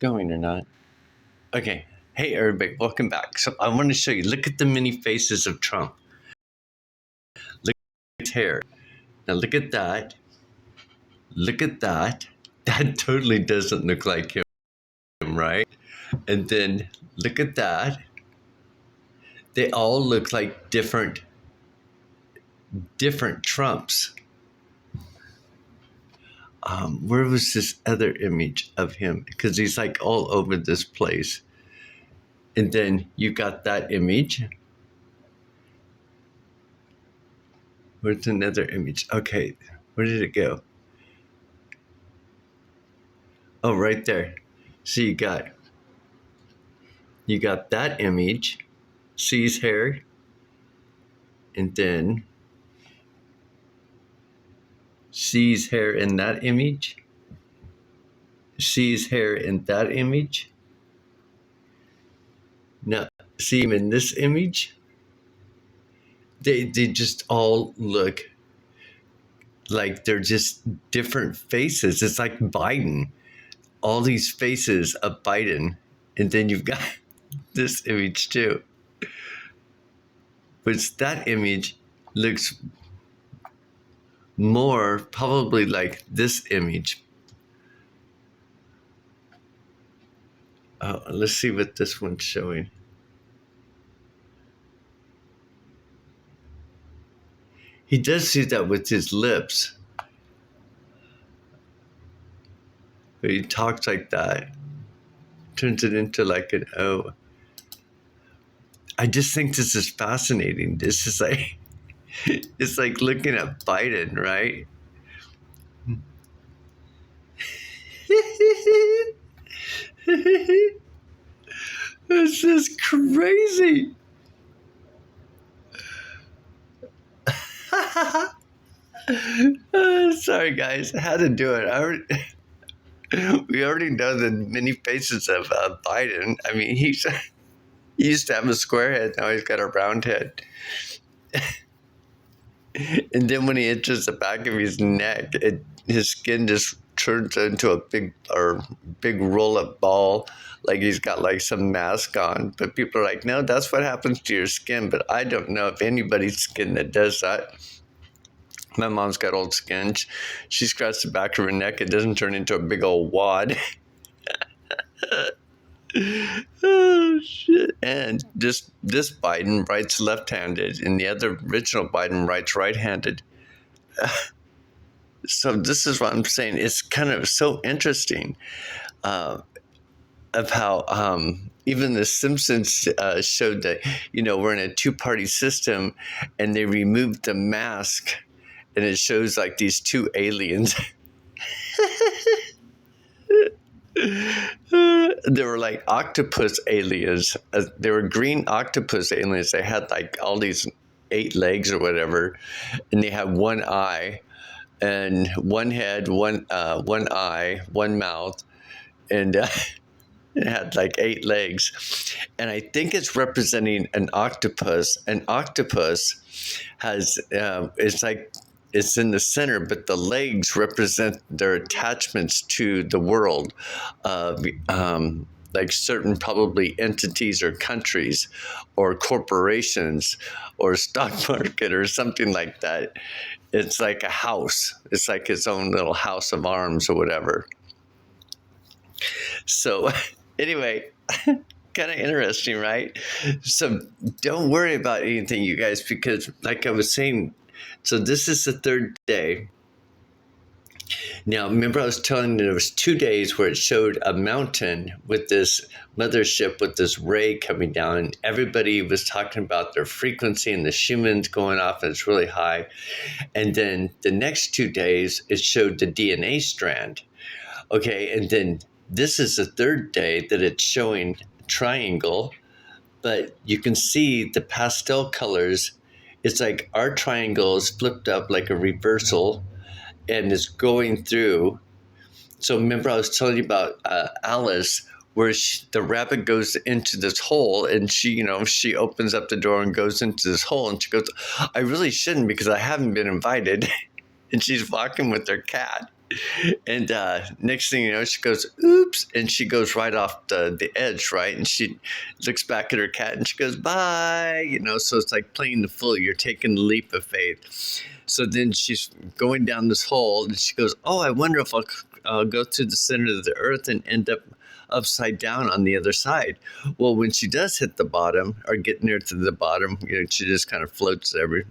Going or not? Okay. Hey, everybody, welcome back. So I want to show you. Look at the many faces of Trump. Look at his hair. Now look at that. Look at that. That totally doesn't look like him, right? And then look at that. They all look like different Trumps. Where was this other image of him? Because he's like all over this place. And then you got that image. Where's another image? Okay, where did it go? Oh, right there. So you got that image, C's hair, and then C's hair in that image, C's hair in that image. Now see him in this image. They just all look like they're just different faces. It's like Biden. All these faces of Biden, and then you've got this image too. Which that image looks more probably like this image. Let's see what this one's showing. He does do that with his lips. But he talks like that. Turns it into like an O. I just think this is fascinating. This is like, it's like looking at Biden, right? This is crazy. Sorry, guys. I had to do it. We already know the many faces of Biden. I mean, he used to have a square head. Now he's got a round head. And then when he enters the back of his neck, his skin just turns into a big roll-up ball, like he's got like some mask on. But people are like, no, that's what happens to your skin. But I don't know if anybody's skin that does that. My mom's got old skin. She scratches the back of her neck. It doesn't turn into a big old wad. Oh, shit. And this Biden writes left-handed, and the other original Biden writes right-handed. So this is what I'm saying. It's kind of so interesting of how even The Simpsons showed that, we're in a two-party system, and they removed the mask, and it shows like these two aliens. They were like octopus aliens. They were green octopus aliens. They had like all these 8 legs or whatever, and they had one eye, and one head, one eye, one mouth, and it had like 8 legs. And I think it's representing an octopus. An octopus has it's in the center, but the legs represent their attachments to the world, like certain probably entities or countries or corporations or stock market or something like that. It's like a house. It's like its own little house of arms or whatever. So anyway, kind of interesting, right? So don't worry about anything, you guys, because like I was saying, so this is the 3rd day. Now, remember I was telling you there was 2 days where it showed a mountain with this mothership with this ray coming down, and everybody was talking about their frequency and the Schumann's going off, and it's really high. And then the next 2 days, it showed the DNA strand. Okay, and then this is the 3rd day that it's showing triangle, but you can see the pastel colors. It's like our triangle is flipped up like a reversal and is going through. So remember I was telling you about Alice, where the rabbit goes into this hole, and she opens up the door and goes into this hole, and she goes, I really shouldn't because I haven't been invited. And she's walking with her cat. And next thing you know, she goes, oops, and she goes right off the edge, right? And she looks back at her cat and she goes, bye, so it's like playing the fool. You're taking the leap of faith. So then she's going down this hole and she goes, oh, I wonder if I'll go to the center of the earth and end up upside down on the other side. Well, when she does hit the bottom or get near to the bottom, she just kind of floats there.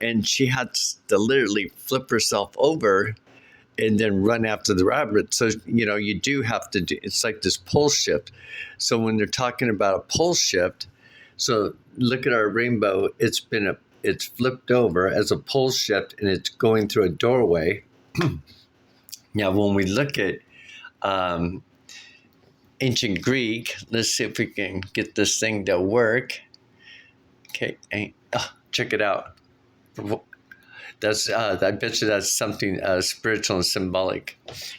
And she has to literally flip herself over and then run after the rabbit. So, you do have to do, it's like this pole shift. So when they're talking about a pole shift, so look at our rainbow, it's flipped over as a pole shift and it's going through a doorway. Now, when we look at ancient Greek, let's see if we can get this thing to work. Okay, check it out. That's I bet you that's something spiritual and symbolic,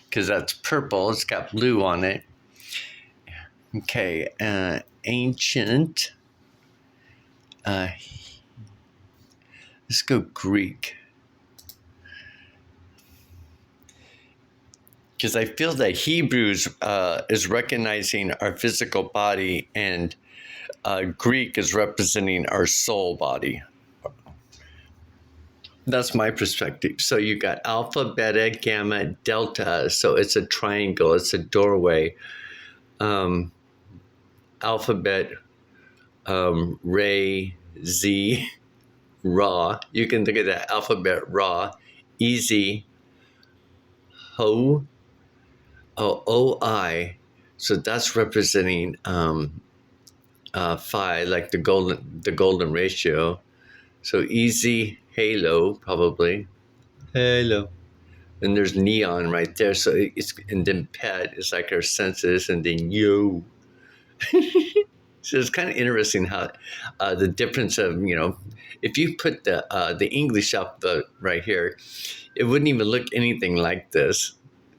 because that's purple. It's got blue on it. Okay, ancient. Let's go Greek, because I feel that Hebrews is recognizing our physical body, and Greek is representing our soul body. That's my perspective. So you got alpha, beta, gamma, delta. So it's a triangle. It's a doorway. Alphabet, Ray, Z, Ra. You can think of that alphabet Ra. Easy, Ho, O-I. So that's representing phi, like the golden ratio. So easy, halo, probably. Halo. And there's neon right there. So and then pet is like our senses, and then yo. So it's kind of interesting how the difference of, if you put the English alphabet right here, it wouldn't even look anything like this.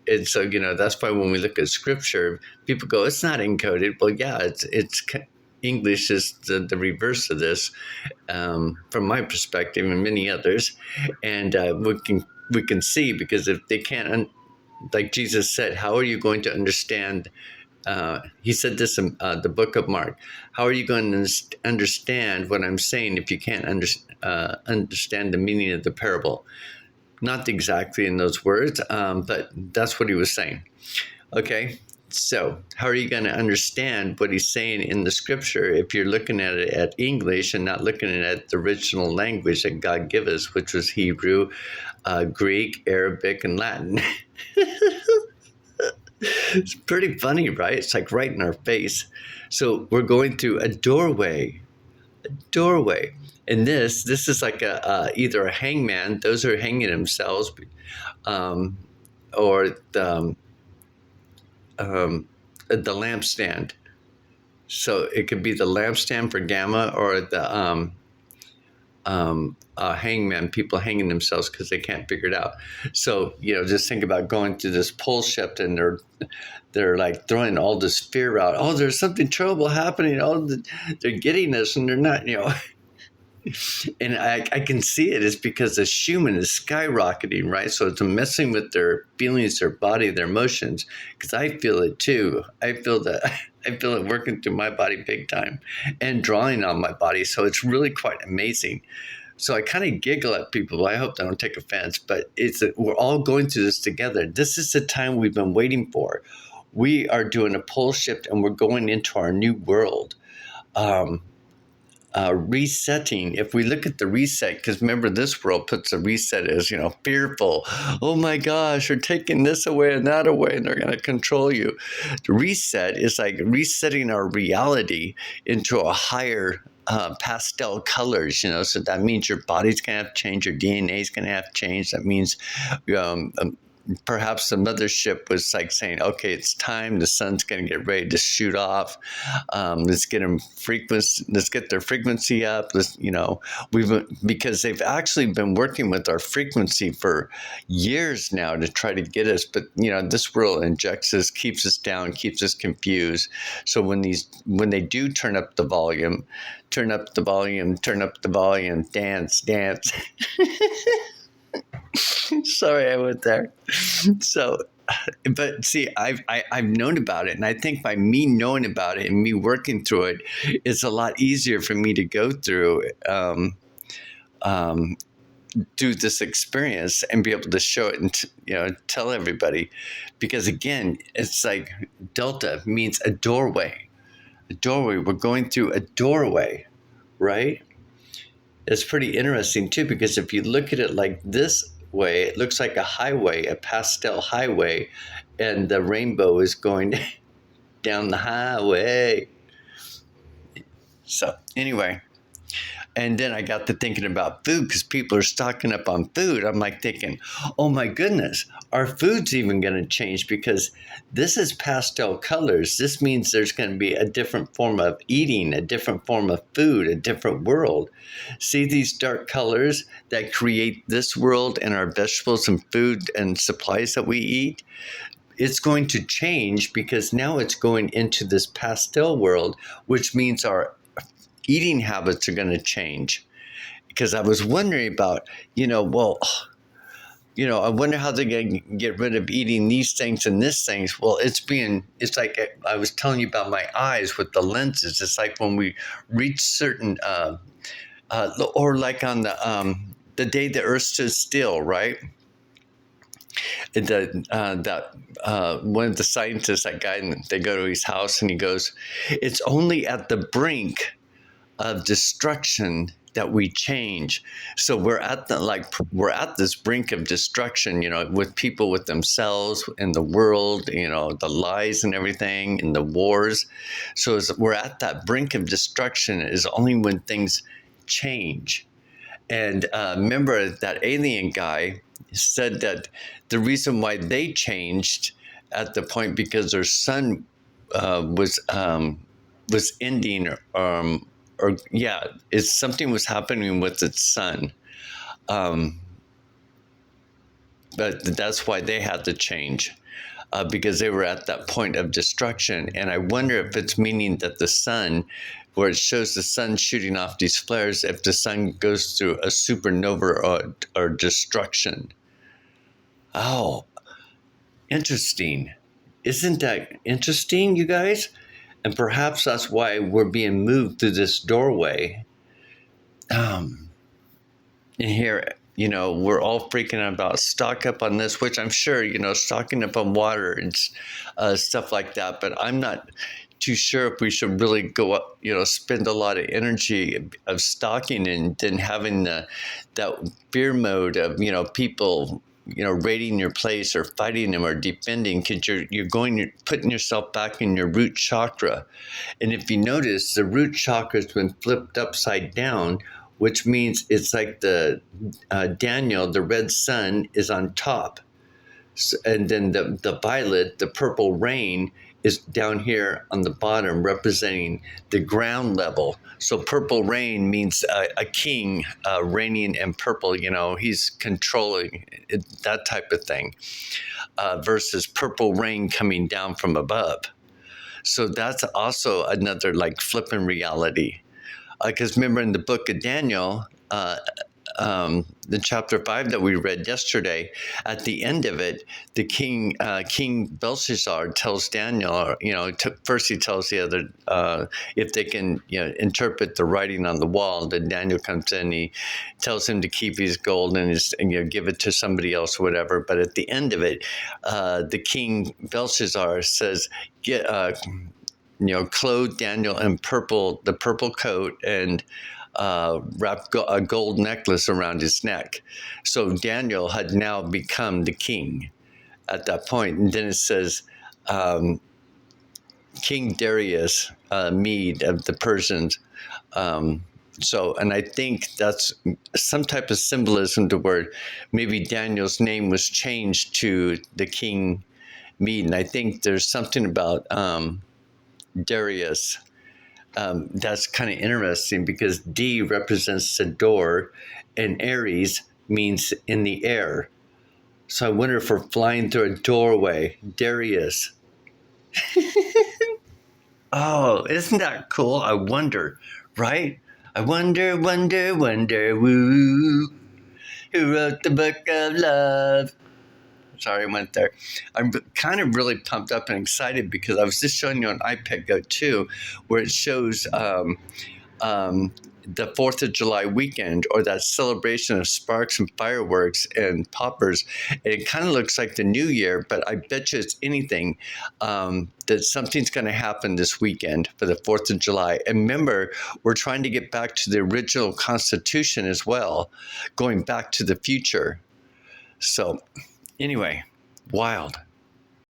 And so, that's why when we look at scripture, people go, it's not encoded. Well, yeah, it's English is the reverse of this, from my perspective and many others. And we can see, because if they can't, like Jesus said, how are you going to understand? He said this in the book of Mark. How are you going to understand what I'm saying if you can't understand the meaning of the parable? Not exactly in those words, but that's what he was saying. Okay, so how are you going to understand what he's saying in the scripture if you're looking at it at English and not looking at the original language that God gave us, which was Hebrew, Greek, Arabic, and Latin? It's pretty funny, right? It's like right in our face. So we're going through a doorway. And this is like either a hangman, those are hanging themselves, or the lampstand. So it could be the lampstand for gamma, or the hangman, people hanging themselves because they can't figure it out. So, just think about going through this pole shift, and they're like throwing all this fear out. Oh, there's something terrible happening. Oh, they're getting us, and they're not, And I can see it is because the human is skyrocketing, right? So it's messing with their feelings, their body, their emotions. Because I feel it too. I feel it working through my body big time, and drawing on my body. So it's really quite amazing. So I kind of giggle at people. I hope they don't take offense, but we're all going through this together. This is the time we've been waiting for. We are doing a pole shift, and we're going into our new world. Resetting. If we look at the reset, because remember, this world puts a reset as, fearful. Oh my gosh, they're taking this away and that away, and they're going to control you. The reset is like resetting our reality into a higher pastel colors, so that means your body's going to have to change, your DNA is going to have to change. That means perhaps the mothership was like saying, okay, it's time, the sun's going to get ready to shoot off. Let's get their frequency up. Because they've actually been working with our frequency for years now to try to get us. But, this world injects us, keeps us down, keeps us confused. So when they do turn up the volume, dance. Sorry, I went there. So, but see, I've known about it, and I think by me knowing about it and me working through it, it's a lot easier for me to go through. Um, do this experience and be able to show it and tell everybody, because again, it's like delta means a doorway. We're going through a doorway, right? It's pretty interesting too, because if you look at it like this way, it looks like a highway, a pastel highway, and the rainbow is going down the highway. So anyway, and then I got to thinking about food, because people are stocking up on food. I'm like thinking, oh my goodness, our food's even going to change, because this is pastel colors. This means there's going to be a different form of eating, a different form of food, a different world. See these dark colors that create this world and our vegetables and food and supplies that we eat? It's going to change, because now it's going into this pastel world, which means our eating habits are going to change. Because I was wondering about, I wonder how they're going to get rid of eating these things and this things. Well, it's like I was telling you about my eyes with the lenses. It's like when we reach certain, or like on the day the earth stood still, right? One of the scientists, that guy, they go to his house and he goes, it's only at the brink of destruction that we change. So we're at this brink of destruction, with people, with themselves, in the world, the lies and everything, and the wars. So we're at that brink of destruction is only when things change. And remember that alien guy said that the reason why they changed at the point, because their sun was ending, something was happening with its sun, but that's why they had to change, because they were at that point of destruction. And I wonder if it's meaning that the sun, where it shows the sun shooting off these flares, if the sun goes through a supernova or destruction. Oh, interesting. Isn't that interesting, you guys? And perhaps that's why we're being moved through this doorway. And here, we're all freaking out about stock up on this, which I'm sure, stocking up on water and stuff like that. But I'm not too sure if we should really go up, spend a lot of energy of stocking and then having that fear mode of, people, raiding your place or fighting them or defending, because you're putting yourself back in your root chakra. And if you notice, the root chakra has been flipped upside down, which means it's like the Daniel, the red sun, is on top. So, and then the violet, the purple rain, is down here on the bottom, representing the ground level. So purple rain means a king reigning in purple, he's controlling it, that type of thing, versus purple rain coming down from above. So that's also another like flipping reality. Because remember in the book of Daniel, the chapter 5 that we read yesterday, at the end of it, the King Belshazzar tells Daniel, first he tells the other, if they can, interpret the writing on the wall. Then Daniel comes in, he tells him to keep his gold and give it to somebody else or whatever. But at the end of it, the King Belshazzar says, clothe Daniel in the purple coat, and wrap a gold necklace around his neck. So Daniel had now become the king at that point. And then it says, King Darius, Mede of the Persians. And I think that's some type of symbolism to where maybe Daniel's name was changed to the King Mede. And I think there's something about Darius. That's kind of interesting, because D represents the door and Aries means in the air. So I wonder if we're flying through a doorway. Darius. Oh, isn't that cool? I wonder, right? I wonder, woo. Who wrote the book of love? Sorry, I went there. I'm kind of really pumped up and excited because I was just showing you on iPad Go 2 where it shows the 4th of July weekend, or that celebration of sparks and fireworks and poppers. And it kind of looks like the new year, but I bet you it's anything that something's going to happen this weekend for the 4th of July. And remember, we're trying to get back to the original Constitution as well, going back to the future. So anyway, wild.